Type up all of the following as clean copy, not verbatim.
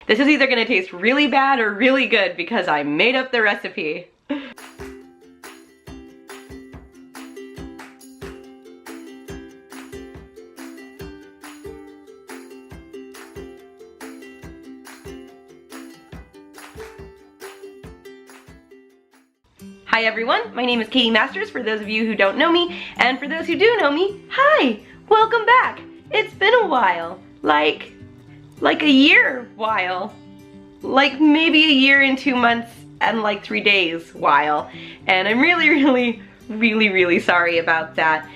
This is either gonna taste really bad or really good because I made up the recipe. Hi everyone, my name is Katie Masters for those of you who don't know me, and for those who do know me, hi! Welcome back! It's been a while. Like a year while. Like maybe a year and 2 months and like 3 days while. And I'm really sorry about that.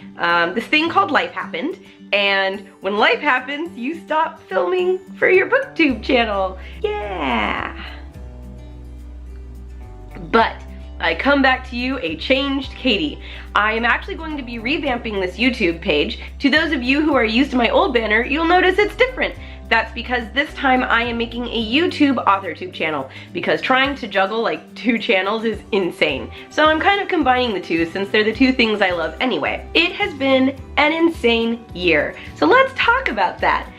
This thing called life happened, and when life happens, you stop filming for your BookTube channel. Yeah! But I come back to you a changed Katie. I am actually going to be revamping this YouTube page. To those of you who are used to my old banner, you'll notice it's different. That's because this time I am making a YouTube AuthorTube channel, because trying to juggle like 2 channels is insane. So I'm kind of combining the two since they're the 2 things I love anyway. It has been an insane year. So let's talk about that.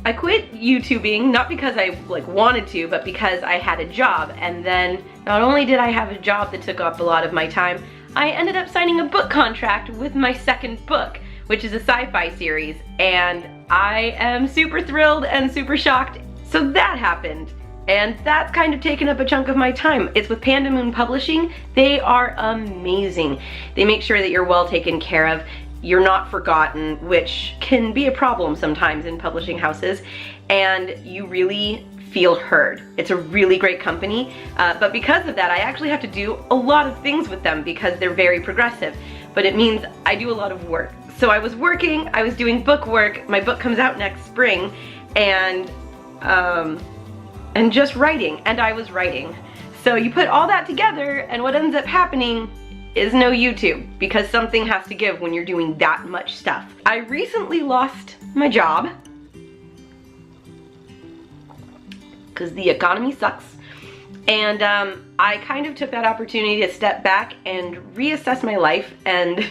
I quit YouTubing, not because I wanted to, but because I had a job, and then not only did I have a job that took up a lot of my time, I ended up signing a book contract with my second book, which is a sci-fi series, and I am super thrilled and super shocked. So that happened, and that's kind of taken up a chunk of my time. It's with Panda Moon Publishing. They are amazing. They make sure that you're well taken care of. You're not forgotten, which can be a problem sometimes in publishing houses, and you really feel heard. It's a really great company, but because of that, I actually have to do a lot of things with them because they're very progressive, but it means I do a lot of work. So I was working, I was doing book work, my book comes out next spring, and just writing, and I was writing. So you put all that together, and what ends up happening is no YouTube, because something has to give when you're doing that much stuff. I recently lost my job because the economy sucks, and I kind of took that opportunity to step back and reassess my life, and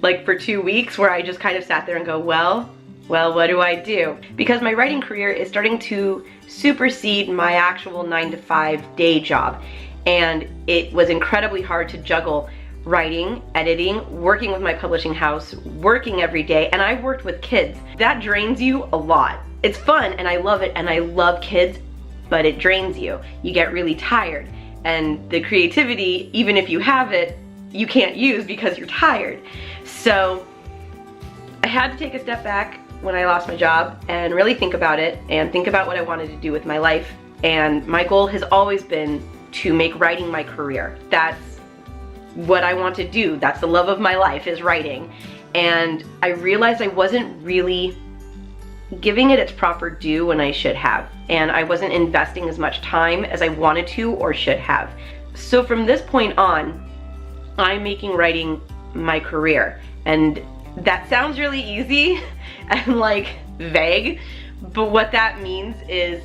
like for 2 weeks where I just kind of sat there and go, well, what do I do? Because my writing career is starting to supersede my actual 9-to-5 day job, and it was incredibly hard to juggle writing, editing, working with my publishing house, working every day, and I worked with kids. That drains you a lot. It's fun and I love it and I love kids, but it drains you. You get really tired, and the creativity, even if you have it, you can't use because you're tired. So I had to take a step back when I lost my job and really think about it and think about what I wanted to do with my life. And my goal has always been to make writing my career. That's what I want to do. That's the love of my life, is writing. And I realized I wasn't really giving it its proper due when I should have. And I wasn't investing as much time as I wanted to or should have. So from this point on, I'm making writing my career. And that sounds really easy and like vague, but what that means is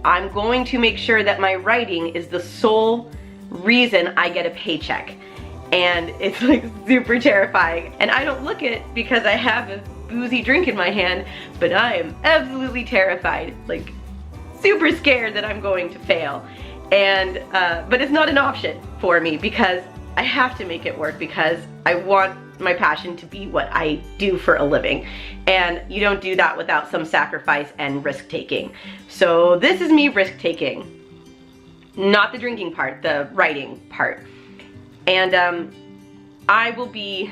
I'm going to make sure that my writing is the sole reason I get a paycheck. And it's like super terrifying. And I don't look it because I have a boozy drink in my hand, but I am absolutely terrified, like super scared that I'm going to fail. And, but it's not an option for me because I have to make it work, because I want my passion to be what I do for a living. And you don't do that without some sacrifice and risk taking. So this is me risk taking. Not the drinking part, the writing part. And I will be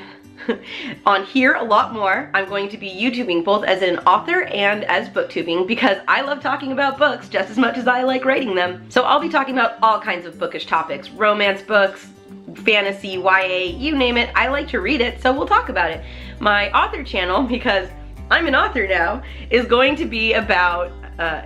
on here a lot more. I'm going to be YouTubing both as an author and as booktubing, because I love talking about books just as much as I like writing them. So I'll be talking about all kinds of bookish topics, romance books, fantasy, YA, you name it. I like to read it, so we'll talk about it. My author channel, because I'm an author now, is going to be about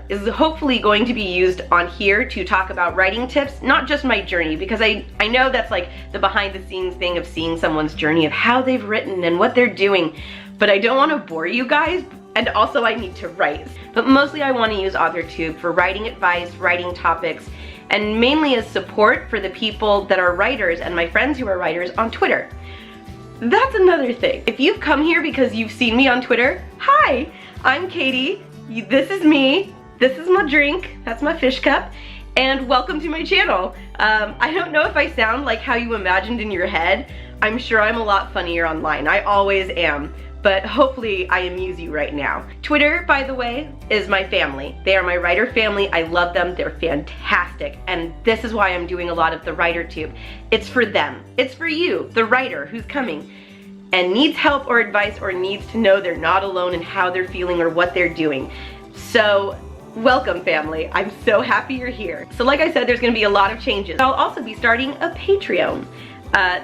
is hopefully going to be used on here to talk about writing tips, not just my journey, because I know that's like the behind the scenes thing of seeing someone's journey of how they've written and what they're doing, but I don't want to bore you guys, and also I need to write. But mostly I want to use AuthorTube for writing advice, writing topics, and mainly as support for the people that are writers and my friends who are writers on Twitter. That's another thing. If you've come here because you've seen me on Twitter, hi, I'm Katie. This is me. this is my drink. That's my fish cup. And welcome to my channel. I don't know if I sound like how you imagined in your head. I'm sure I'm a lot funnier online. I always am. But hopefully I amuse you right now. Twitter, by the way, is my family. They are my writer family. I love them. They're fantastic. And this is why I'm doing a lot of the WriterTube. It's for them. It's for you, the writer who's coming and needs help or advice or needs to know they're not alone in how they're feeling or what they're doing. So welcome, family. I'm so happy you're here. So like I said, there's gonna be a lot of changes. I'll also be starting a Patreon.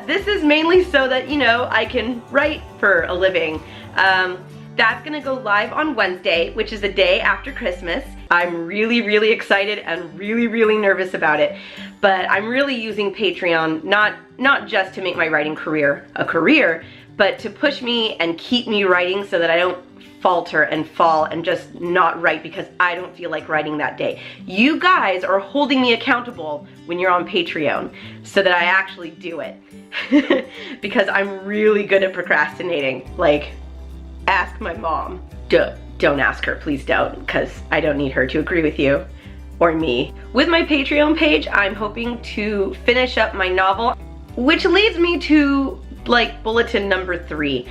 This is mainly so that, you know, I can write for a living. That's gonna go live on Wednesday, which is the day after Christmas. I'm really excited and really nervous about it. But I'm really using Patreon not just to make my writing career a career, but to push me and keep me writing so that I don't falter and fall and just not write because I don't feel like writing that day. You guys are holding me accountable when you're on Patreon so that I actually do it. Because I'm really good at procrastinating. Like, ask my mom. Don't ask her, please don't, because I don't need her to agree with you or me. With my Patreon page, I'm hoping to finish up my novel, which leads me to like bulletin number 3.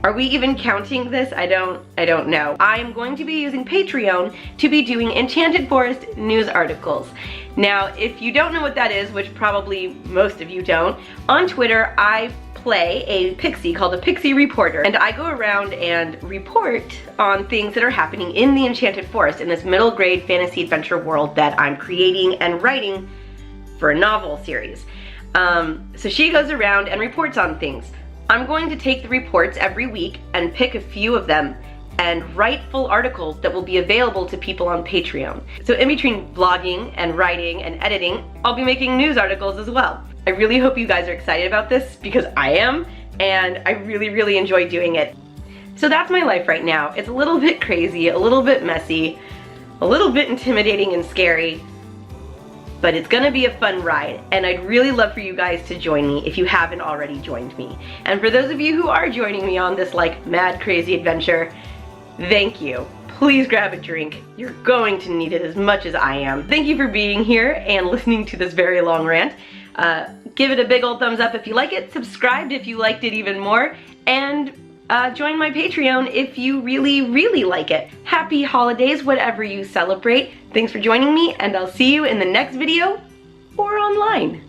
Are we even counting this? I don't know. I am going to be using Patreon to be doing Enchanted Forest news articles. Now, if you don't know what that is, which probably most of you don't, on Twitter I play a pixie called a Pixie Reporter, and I go around and report on things that are happening in the Enchanted Forest, in this middle grade fantasy adventure world that I'm creating and writing for a novel series. So she goes around and reports on things. I'm going to take the reports every week and pick a few of them and write full articles that will be available to people on Patreon. So in between vlogging and writing and editing, I'll be making news articles as well. I really hope you guys are excited about this because I am, and I really enjoy doing it. So that's my life right now. It's a little bit crazy, a little bit messy, a little bit intimidating and scary, but it's gonna be a fun ride, and I'd really love for you guys to join me if you haven't already joined me. And for those of you who are joining me on this like mad crazy adventure, thank you. Please grab a drink. You're going to need it as much as I am. Thank you for being here and listening to this very long rant. Give it a big old thumbs up if you like it, subscribe if you liked it even more, and join my Patreon if you really like it. Happy holidays, whatever you celebrate. Thanks for joining me, and I'll see you in the next video or online.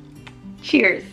Cheers.